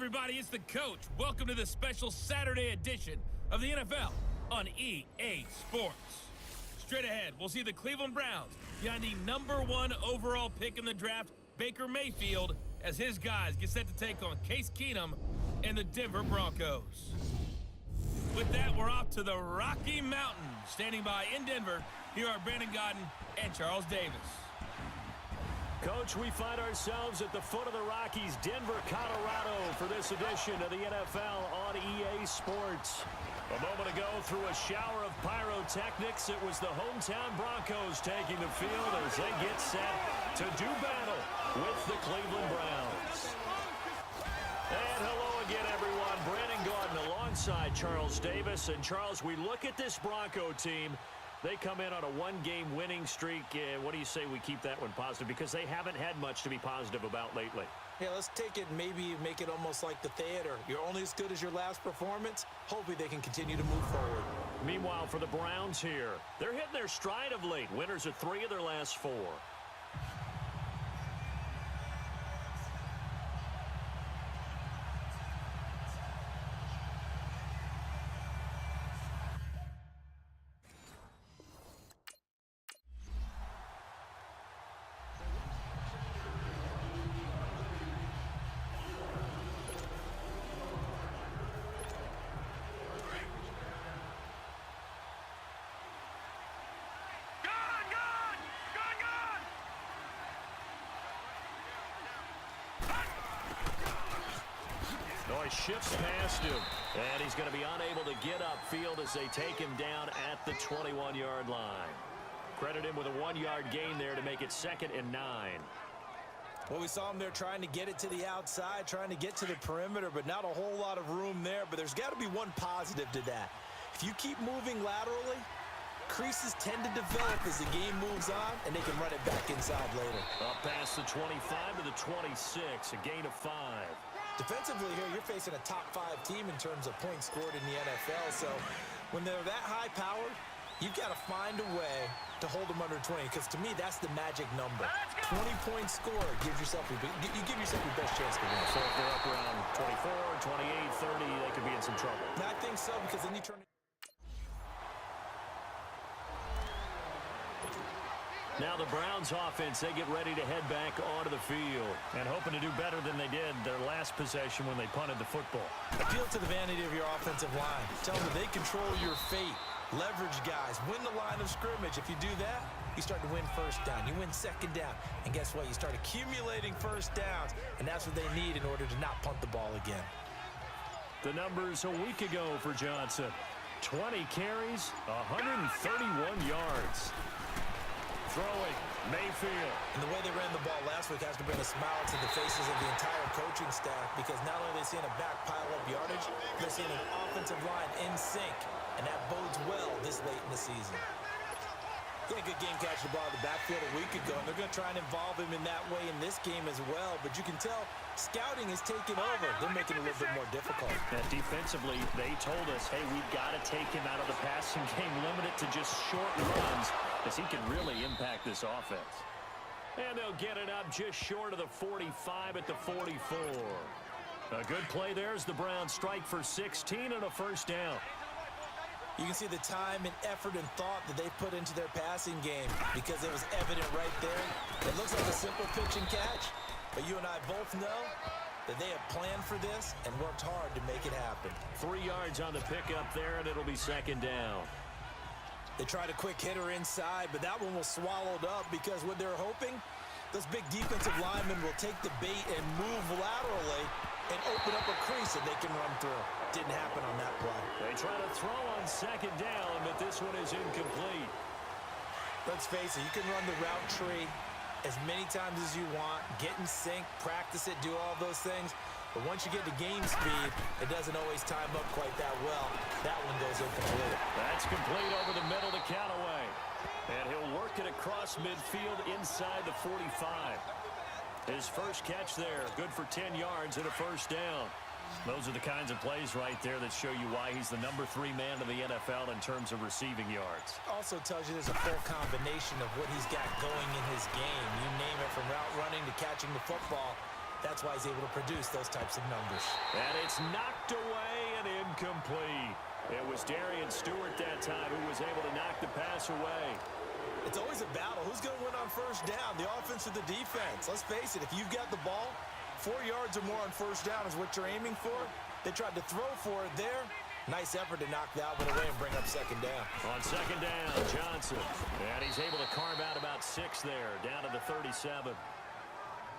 everybody, it's the coach. Welcome to the special Saturday edition of the NFL on EA Sports. Straight ahead, we'll see the Cleveland Browns behind the #1 overall pick in the draft, Baker Mayfield, as his guys get set to take on Case Keenum and the Denver Broncos. With that, we're off to the Rocky Mountains. Standing by in Denver, here are Brandon Godden and Charles Davis. Coach, we find ourselves at the foot of the Rockies, Denver, Colorado, for this edition of the NFL on EA Sports. A moment ago, through a shower of pyrotechnics, it was the hometown Broncos taking the field as they get set to do battle with the Cleveland Browns. And hello again, everyone. Brandon Godden alongside Charles Davis. And, Charles, we look at this Bronco team. They come in on a one-game winning streak. What do you say we keep that one positive? Because they haven't had much to be positive about lately. Yeah, let's take it and maybe make it almost like the theater. You're only as good as your last performance. Hopefully they can continue to move forward. Meanwhile, for the Browns here, they're hitting their stride of late. Winners of 3 of their last 4. Shifts past him, and he's going to be unable to get upfield as they take him down at the 21-yard line. Credit him with a 1-yard gain there to make it 2nd and 9. Well, we saw him there trying to get it to the outside, trying to get to the perimeter, but not a whole lot of room there. But there's got to be one positive to that. If you keep moving laterally, creases tend to develop as the game moves on, and they can run it back inside later. Up past the 25 to the 26, a gain of 5. Defensively here, you're facing a top-5 team in terms of points scored in the NFL. So when they're that high-powered, you've got to find a way to hold them under 20. Because to me, that's the magic number. 20-point score gives yourself you give yourself your best chance to win. So if they're up around 24, 28, 30, they could be in some trouble. And I think so, because then you turn. Now the Browns offense, they get ready to head back onto the field and hoping to do better than they did their last possession when they punted the football. Appeal to the vanity of your offensive line. Tell them that they control your fate. Leverage guys. Win the line of scrimmage. If you do that, you start to win first down. You win second down. And guess what? You start accumulating first downs. And that's what they need in order to not punt the ball again. The numbers a week ago for Johnson. 20 carries, 131 yards. Throwing, Mayfield. And the way they ran the ball last week has to bring a smile to the faces of the entire coaching staff, because not only are they seeing a back pile up yardage, they're seeing an offensive line in sync, and that bodes well this late in the season. He had a good game catching the ball in the backfield a week ago, and they're going to try and involve him in that way in this game as well. But you can tell scouting is taking over. They're making it a little bit more difficult. And defensively, they told us, hey, we've got to take him out of the passing game, limit it to just short runs, as he can really impact this offense. And they'll get it up just short of the 45 at the 44. A good play there as the Browns strike for 16 and a first down. You can see the time and effort and thought that they put into their passing game, because it was evident right there. It looks like a simple pitch and catch, but you and I both know that they have planned for this and worked hard to make it happen. 3 yards on the pickup there, and it'll be 2nd down. They tried a quick hitter inside, but that one was swallowed up, because what they're hoping, those big defensive linemen will take the bait and move laterally and open up a crease that they can run through. Didn't happen on that play. They try to throw on 2nd down, but this one is incomplete. Let's face it, you can run the route tree as many times as you want, get in sync, practice it, do all those things. But once you get to game speed, it doesn't always time up quite that well. That one goes incomplete. That's complete over the middle to Callaway. And he'll work it across midfield inside the 45. His first catch there, good for 10 yards and a first down. Those are the kinds of plays right there that show you why he's the #3 man of the NFL in terms of receiving yards. Also tells you there's a full combination of what he's got going in his game. You name it, from route running to catching the football. That's why he's able to produce those types of numbers. And it's knocked away and incomplete. It was Darian Stewart that time who was able to knock the pass away. It's always a battle. Who's going to win on first down, the offense or the defense? Let's face it, if you've got the ball, 4 yards or more on first down is what you're aiming for. They tried to throw for it there. Nice effort to knock that one away and bring up second down. On second down, Johnson. And he's able to carve out about 6 there, down to the 37.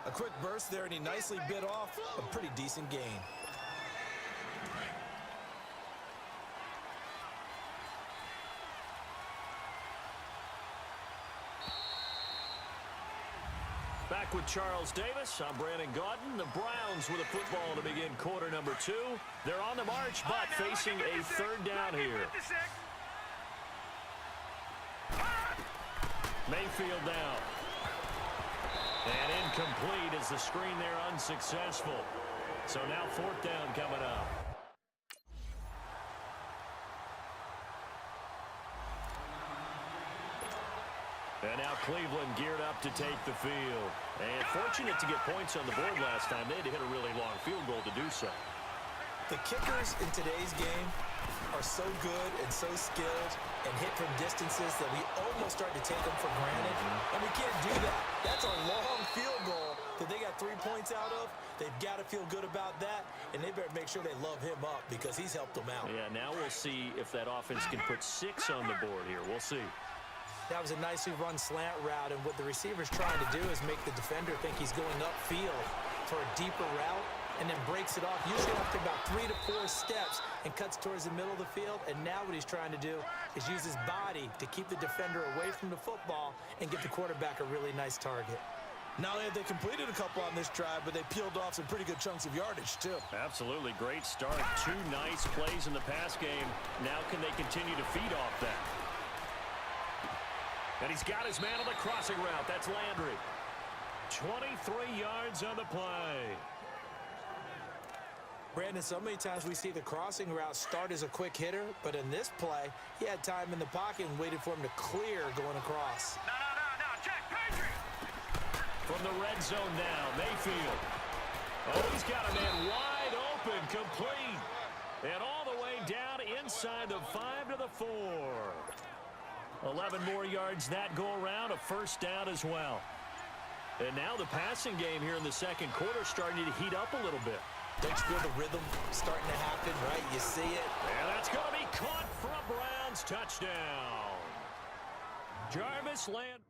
A quick burst there, and he nicely bit off a pretty decent gain. Back with Charles Davis. I'm Brandon Gaudin. The Browns with a football to begin quarter number 2. They're on the march, but facing a third down here. Mayfield down. And incomplete as the screen there unsuccessful. So now fourth down coming up. And now Cleveland geared up to take the field. And fortunate to get points on the board last time. They had to hit a really long field goal to do so. The kickers in today's game are so good and so skilled and hit from distances that we almost start to take them for granted. And we can't do that. That's a long field goal that they got 3 points out of. They've got to feel good about that, and they better make sure they love him up because he's helped them out. Yeah, now we'll see if that offense can put 6 on the board here. We'll see. That was a nicely run slant route, and what the receiver's trying to do is make the defender think he's going upfield for a deeper route and then breaks it off, usually after about 3 to 4 steps, and cuts towards the middle of the field. And now what he's trying to do is use his body to keep the defender away from the football and get the quarterback a really nice target. Not only have they completed a couple on this drive, but they peeled off some pretty good chunks of yardage, too. Absolutely. Great start. 2 nice plays in the pass game. Now can they continue to feed off that? And he's got his man on the crossing route. That's Landry. 23 yards on the play. Brandon, so many times we see the crossing route start as a quick hitter, but in this play, he had time in the pocket and waited for him to clear going across. No, check, Patriot! From the red zone now, Mayfield. Oh, he's got a man wide open, complete. And all the way down inside the 5 to the 4. 11 more yards that go around, a first down as well. And now the passing game here in the second quarter starting to heat up a little bit. Don't you feel the rhythm starting to happen, right? You see it. And that's going to be caught for a Browns touchdown. Jarvis Land.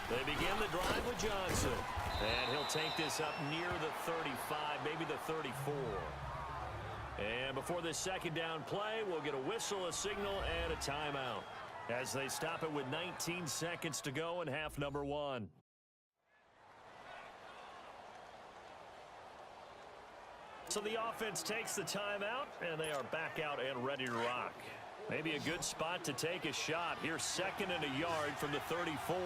They begin the drive with Johnson. And he'll take this up near the 35, maybe the 34. And before this second down play, we'll get a whistle, a signal, and a timeout as they stop it with 19 seconds to go in half number 1. So the offense takes the timeout, and they are back out and ready to rock. Maybe a good spot to take a shot. Here's 2nd and a yard from the 34.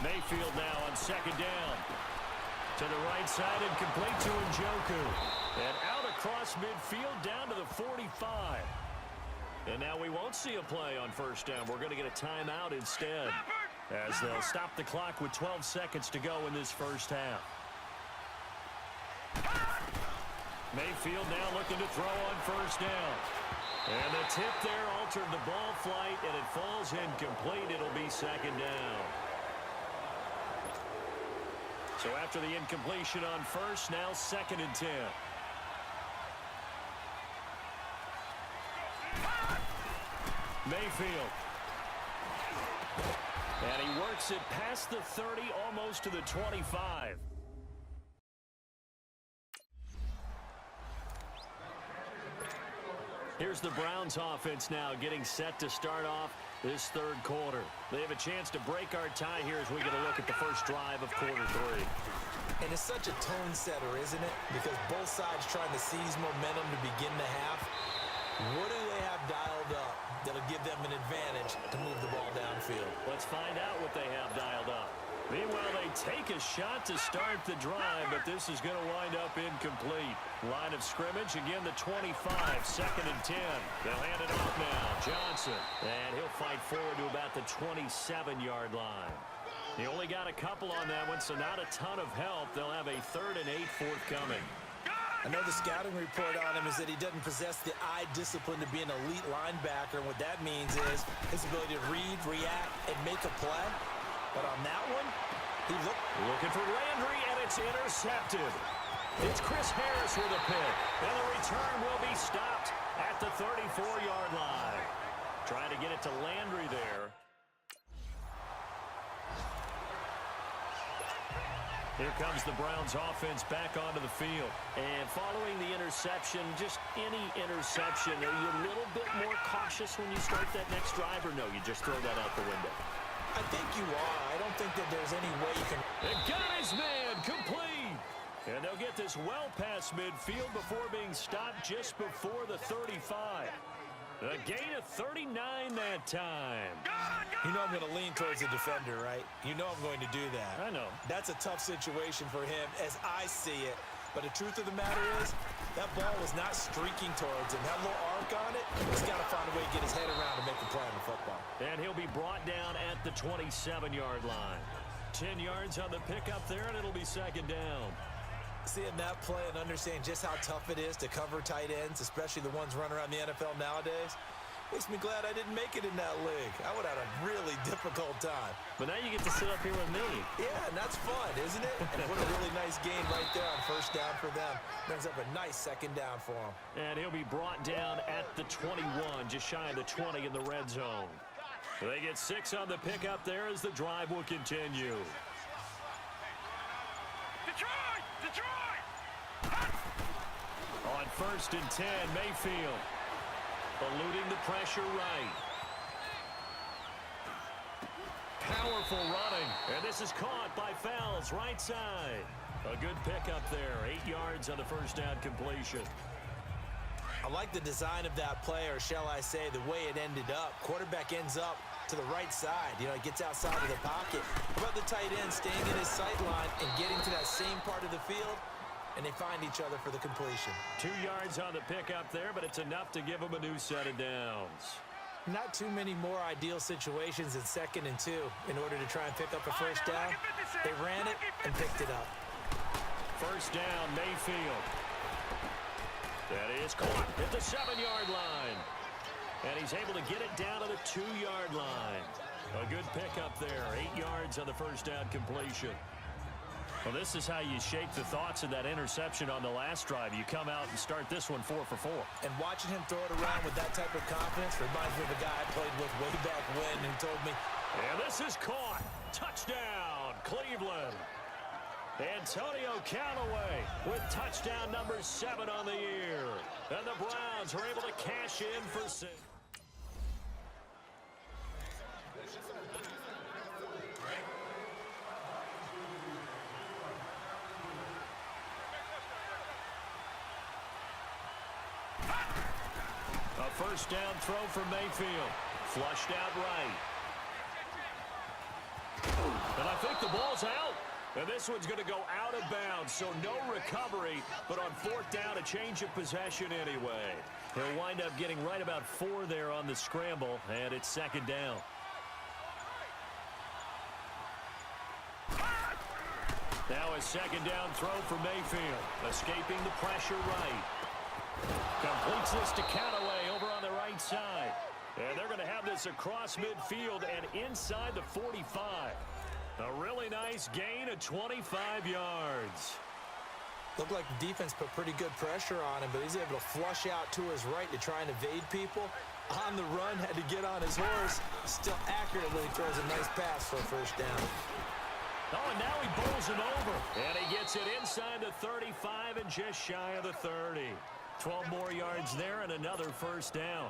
Mayfield now on second down. To the right side and complete to Njoku. And out across midfield down to the 45. And now we won't see a play on first down. We're going to get a timeout instead, as they'll stop the clock with 12 seconds to go in this first half. Mayfield now looking to throw on first down. And the tip there altered the ball flight, and it falls incomplete. It'll be second down. So after the incompletion on first, now 2nd and 10. Mayfield. And he works it past the 30, almost to the 25. Here's the Browns offense now getting set to start off this third quarter. They have a chance to break our tie here as we get a look at the first drive of quarter 3. And it's such a tone setter, isn't it? Because both sides trying to seize momentum to begin the half. What do they have dialed up that'll give them an advantage to move the ball downfield? Let's find out what they have dialed up. Meanwhile, they take a shot to start the drive, but this is going to wind up incomplete. Line of scrimmage, again, the 25, 2nd and 10. They'll hand it off now. Johnson, and he'll fight forward to about the 27-yard line. He only got a couple on that one, so not a ton of help. They'll have a 3rd and 8 forthcoming. I know the scouting report on him is that he doesn't possess the eye discipline to be an elite linebacker. And what that means is his ability to read, react, and make a play. But on that one, he looking for Landry, and it's intercepted. It's Chris Harris with a pick. And the return will be stopped at the 34-yard line. Trying to get it to Landry there. Here comes the Browns offense back onto the field. And following the interception, just any interception, are you a little bit more cautious when you start that next drive, or no, you just throw that out the window? I think you are. I don't think that there's any way you can... And got his man complete. And they'll get this well past midfield before being stopped just before the 35. A gain of 39 that time. You know I'm going to lean towards the defender, right? You know I'm going to do that. I know. That's a tough situation for him as I see it. But the truth of the matter is, that ball was not streaking towards him. That little arc on it, he's got to find a way to get his head around and make a play on the football. And he'll be brought down at the 27-yard line. 10 yards on the pickup there, and it'll be 2nd down. Seeing that play and understanding just how tough it is to cover tight ends, especially the ones running around the NFL nowadays, makes me glad I didn't make it in that league. I would have had a really difficult time. But now you get to sit up here with me. Yeah, and that's fun, isn't it? And what a really nice gain right there on 1st down for them. Brings up a nice 2nd down for them. And he'll be brought down at the 21, just shy of the 20 in the red zone. They get 6 on the pickup there as the drive will continue. Detroit! Detroit! On 1st and 10, Mayfield. Eluding the pressure right. Powerful running. And this is caught by Fowles, right side. A good pickup there. 8 yards on the 1st down completion. I like the design of that play, or shall I say the way it ended up. Quarterback ends up to the right side. You know, he gets outside of the pocket. How about the tight end staying in his sight line and getting to that same part of the field? And they find each other for the completion. 2 yards on the pickup there, but it's enough to give them a new set of downs. Not too many more ideal situations in 2nd and 2 in order to try and pick up a 1st down. They ran it and picked it up. 1st down, Mayfield. That is caught at the 7-yard line. And he's able to get it down to the 2-yard line. A good pickup there. 8 yards on the 1st down completion. Well, this is how you shape the thoughts of that interception on the last drive. You come out and start this one 4 for 4. And watching him throw it around with that type of confidence reminds me of a guy I played with way back when and told me, and this is caught. Touchdown, Cleveland. Antonio Callaway with touchdown number 7 on the year. And the Browns are able to cash in for 6. A 1st down throw for Mayfield. Flushed out right. And I think the ball's out. And this one's going to go out of bounds, so no recovery. But on 4th down, a change of possession anyway. He'll wind up getting right about 4 there on the scramble, and it's 2nd down. Now a 2nd down throw for Mayfield. Escaping the pressure right. Completes this to Callaway over on the right side. And they're going to have this across midfield and inside the 45. A really nice gain of 25 yards. looked like the defense put pretty good pressure on him, but he's able to flush out to his right to try and evade people. On the run, had to get on his horse. Still accurately throws a nice pass for a 1st down. Oh, and now he bowls him over. And he gets it inside the 35 and just shy of the 30. 12 more yards there and another 1st down.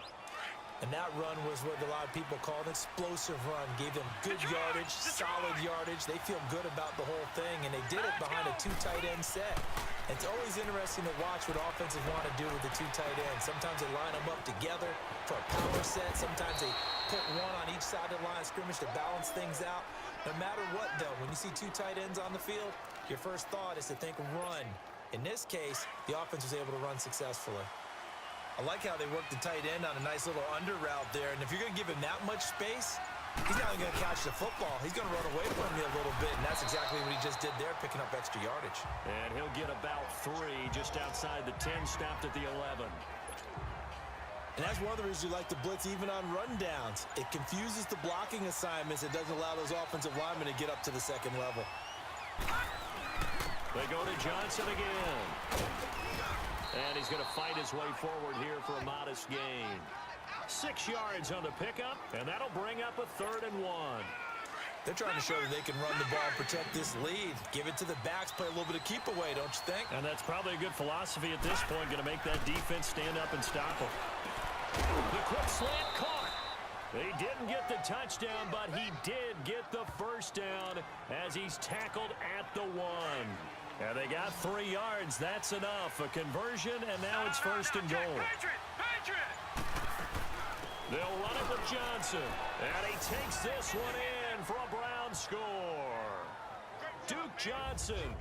And that run was what a lot of people call an explosive run. Gave them good yardage, solid yardage. They feel good about the whole thing, and they did it behind a two tight end set. It's always interesting to watch what offenses want to do with the two tight ends. Sometimes they line them up together for a power set. Sometimes they put one on each side of the line of scrimmage to balance things out. No matter what, though, when you see two tight ends on the field, your first thought is to think run. In this case, the offense was able to run successfully. I like how they worked the tight end on a nice little under route there. And if you're going to give him that much space, he's not only going to catch the football, he's going to run away from you a little bit. And that's exactly what he just did there, picking up extra yardage. And he'll get about 3 just outside the 10, stopped at the 11. And that's one of the reasons you like to blitz even on rundowns. It confuses the blocking assignments. It doesn't allow those offensive linemen to get up to the second level. They go to Johnson again. And he's going to fight his way forward here for a modest gain. 6 yards on the pickup, and that'll bring up a 3rd and 1. They're trying to show that they can run the ball, protect this lead. Give it to the backs, play a little bit of keep away, don't you think? And that's probably a good philosophy at this point, going to make that defense stand up and stop them. The quick slant caught. They didn't get the touchdown, but he did get the first down as he's tackled at the 1. And they got 3 yards. That's enough. A conversion, and now it's 1st and goal. They'll run it with Johnson. And he takes this one in for a Brown score. Duke Johnson.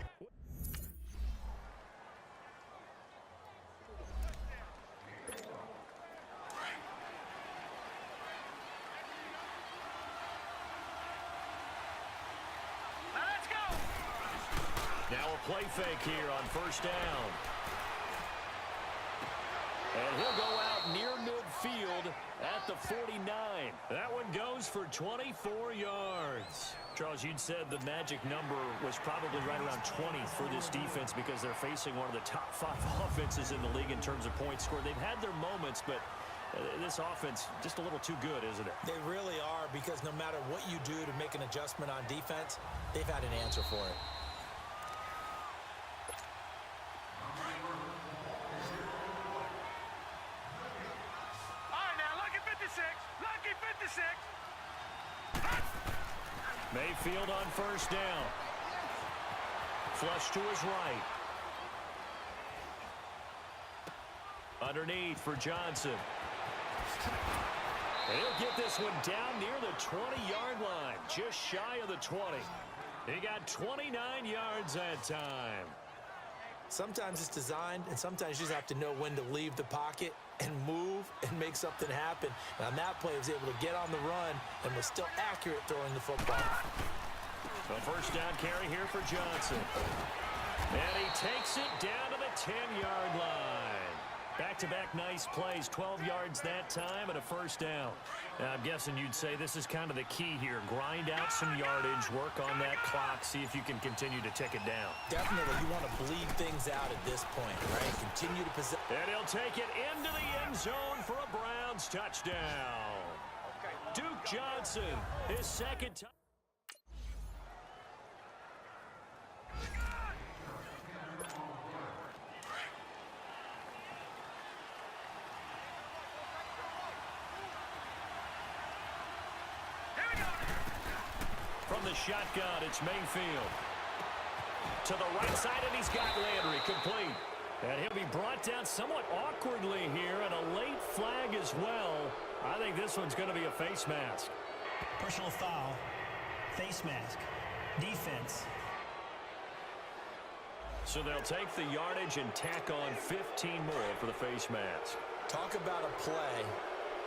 Now a play fake here on 1st down. And he'll go out near midfield at the 49. That one goes for 24 yards. Charles, you'd said the magic number was probably right around 20 for this defense because they're facing one of the top 5 offenses in the league in terms of points scored. They've had their moments, but this offense just a little too good, isn't it? They really are, because no matter what you do to make an adjustment on defense, they've had an answer for it. Mayfield on 1st down. Flush to his right. Underneath for Johnson. And he'll get this one down near the 20-yard line, just shy of the 20. He got 29 yards that time. Sometimes it's designed, and sometimes you just have to know when to leave the pocket and move and make something happen. And on that play, he was able to get on the run and was still accurate throwing the football. A 1st down carry here for Johnson. And he takes it down to the 10-yard line. Back-to-back nice plays, 12 yards that time and a 1st down. Now, I'm guessing you'd say this is kind of the key here. Grind out some yardage, work on that clock, see if you can continue to tick it down. Definitely, you want to bleed things out at this point, right? Continue to possess. And he'll take it into the end zone for a Browns touchdown. Duke Johnson, his 2nd time. From the shotgun, it's Mayfield. To the right side, and he's got Landry complete. And he'll be brought down somewhat awkwardly here, and a late flag as well. I think this one's going to be a face mask. Personal foul, face mask, defense. So they'll take the yardage and tack on 15 more for the face mask. Talk about a play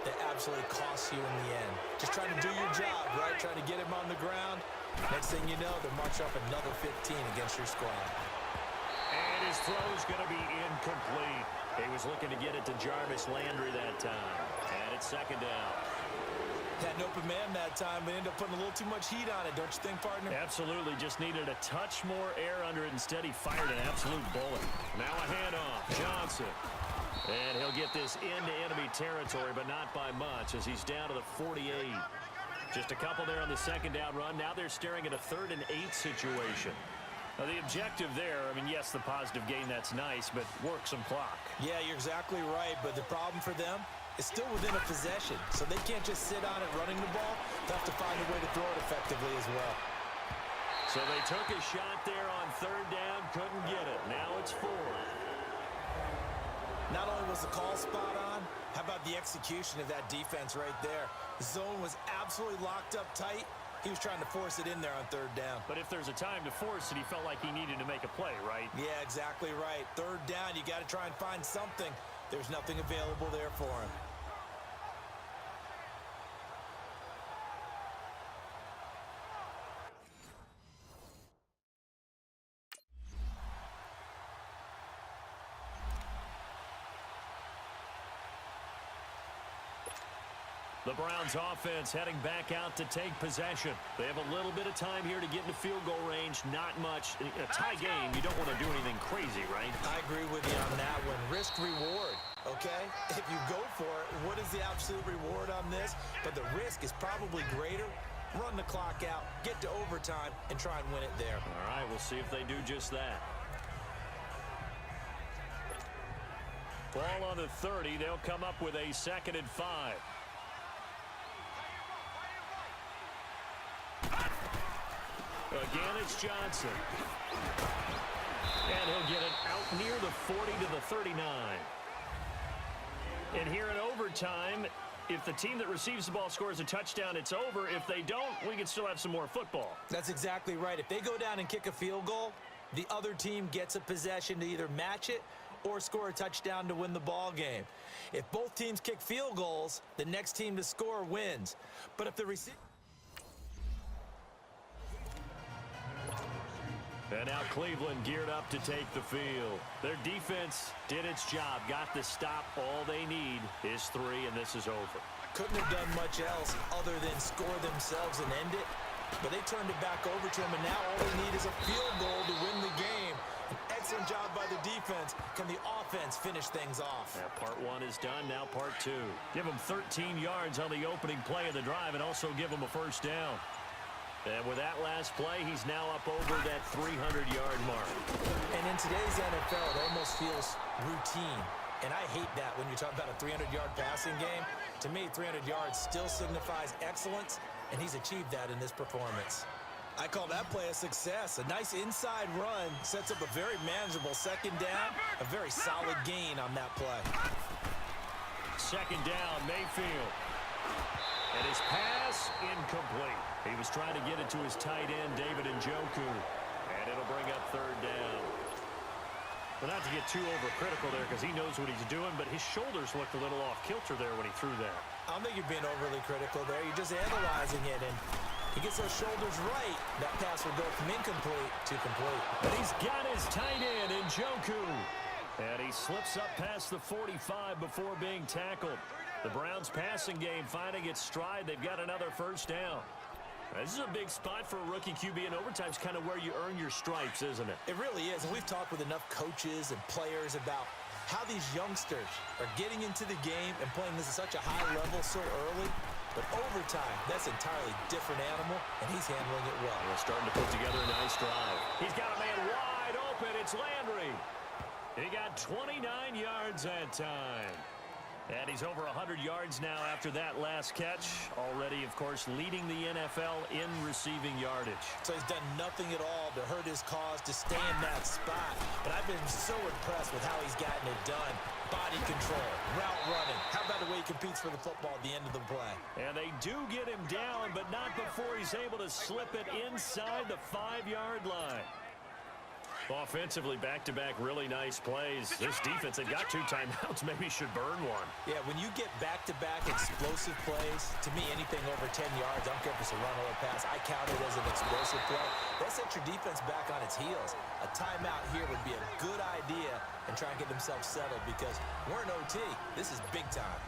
that absolutely costs you in the end. Just trying to do your job, right? Trying to get him on the ground. Next thing you know, they're marching up another 15 against your squad. And his throw's going to be incomplete. He was looking to get it to Jarvis Landry that time. And it's 2nd down. Had an open man that time, but ended up putting a little too much heat on it, don't you think, partner? Absolutely. Just needed a touch more air under it. Instead, he fired an absolute bullet. Now a handoff. Johnson. And he'll get this into enemy territory, but not by much, as he's down to the 48. Just a couple there on the 2nd down run. Now they're staring at a 3rd and 8 situation. Now the objective there, I mean, yes, the positive gain, that's nice, but work some clock. Yeah, you're exactly right, but the problem for them is still within a possession, so they can't just sit on it running the ball. They have to find a way to throw it effectively as well. So they took a shot there on third down, couldn't get it. Now it's 4. Not only was the call spot on, how about the execution of that defense right there? The zone was absolutely locked up tight. He was trying to force it in there on third down. But if there's a time to force it, he felt like he needed to make a play, right? Yeah, exactly right. Third down, you got to try and find something. There's nothing available there for him. The Browns offense heading back out to take possession. They have a little bit of time here to get into field goal range. Not much. In a tie game, you don't want to do anything crazy, right? I agree with you on that one. Risk reward, okay? If you go for it, what is the absolute reward on this? But the risk is probably greater. Run the clock out, get to overtime, and try and win it there. All right, we'll see if they do just that. Ball on the 30. They'll come up with a 2nd and 5. Again, it's Johnson. And he'll get it out near the 40 to the 39. And here in overtime, if the team that receives the ball scores a touchdown, it's over. If they don't, we can still have some more football. That's exactly right. If they go down and kick a field goal, the other team gets a possession to either match it or score a touchdown to win the ball game. If both teams kick field goals, the next team to score wins. But if the receiver... And now Cleveland geared up to take the field. Their defense did its job, got the stop. All they need is 3, and this is over. Couldn't have done much else other than score themselves and end it. But they turned it back over to him, and now all they need is a field goal to win the game. An excellent job by the defense. Can the offense finish things off? Yeah, part 1 is done, now part 2. Give them 13 yards on the opening play of the drive and also give them a first down. And with that last play, he's now up over that 300-yard mark. And in today's NFL, it almost feels routine. And I hate that when you talk about a 300-yard passing game. To me, 300 yards still signifies excellence, and he's achieved that in this performance. I call that play a success. A nice inside run sets up a very manageable 2nd down, a very solid gain on that play. 2nd down, Mayfield. And his pass incomplete. He was trying to get it to his tight end, David Njoku. And it'll bring up 3rd down. Well, not to get too overcritical there because he knows what he's doing, but his shoulders looked a little off kilter there when he threw that. I don't think you're being overly critical there. You're just analyzing it, and he gets those shoulders right. That pass will go from incomplete to complete. But he's got his tight end, Njoku. And he slips up past the 45 before being tackled. The Browns passing game finding its stride. They've got another first down. This is a big spot for a rookie QB, and overtime's kind of where you earn your stripes, isn't it? It really is, and we've talked with enough coaches and players about how these youngsters are getting into the game and playing this at such a high level so early. But overtime, that's an entirely different animal, and he's handling it well. They're starting to put together a nice drive. He's got a man wide open. It's Landry. He got 29 yards that time. And he's over 100 yards now after that last catch. Already, of course, leading the NFL in receiving yardage. So he's done nothing at all to hurt his cause, to stay in that spot. But I've been so impressed with how he's gotten it done. Body control, route running. How about the way he competes for the football at the end of the play? And they do get him down, but not before he's able to slip it inside the 5-yard line. Offensively, back-to-back really nice plays. This defense, they've got 2 timeouts, maybe should burn one. Yeah, when you get back-to-back explosive plays, to me, anything over 10 yards, I don't care if it's a run or a pass, I count it as an explosive play. That sets your defense back on its heels. A timeout here would be a good idea and try and get themselves settled because we're in OT. This is big time.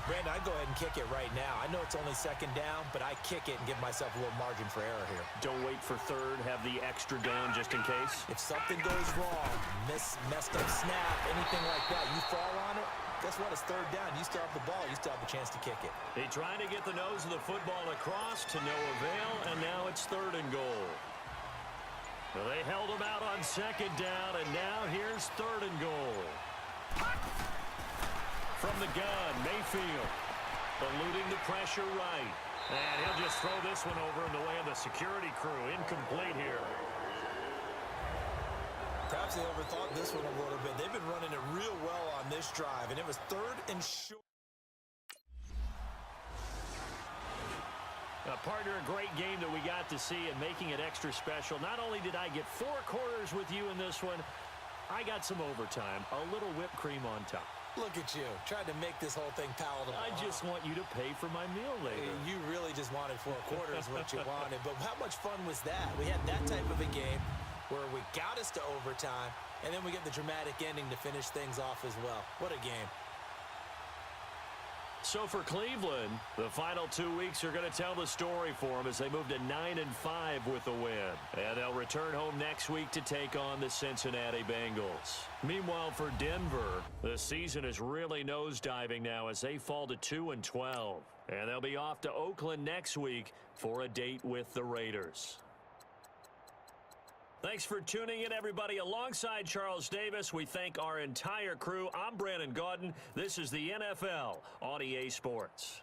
Brandon, I'd go ahead and kick it right now. I know it's only 2nd down, but I kick it and give myself a little margin for error here. Don't wait for 3rd. Have the extra down just in case. If something goes wrong, messed up snap, anything like that, you fall on it, guess what? It's 3rd down. You still have the ball. You still have a chance to kick it. They trying to get the nose of the football across to no avail, and now it's 3rd and goal. Well, they held him out on 2nd down, and now here's 3rd and goal. From the gun, Mayfield eluding the pressure right. And he'll just throw this one over in the way of the security crew. Incomplete here. Perhaps they overthought this one a little bit. They've been running it real well on this drive, and it was 3rd and short. Partner, a great game that we got to see and making it extra special. Not only did I get 4 quarters with you in this one, I got some overtime, a little whipped cream on top. Look at you, trying to make this whole thing palatable. I just want you to pay for my meal later. You really just wanted 4 quarters what you wanted, but how much fun was that? We had that type of a game where we got us to overtime, and then we get the dramatic ending to finish things off as well. What a game. So for Cleveland, the final 2 weeks are going to tell the story for them as they move to 9-5 with a win. And they'll return home next week to take on the Cincinnati Bengals. Meanwhile, for Denver, the season is really nosediving now as they fall to 2-12. And they'll be off to Oakland next week for a date with the Raiders. Thanks for tuning in, everybody. Alongside Charles Davis, we thank our entire crew. I'm Brandon Gaudin. This is the NFL on EA Sports.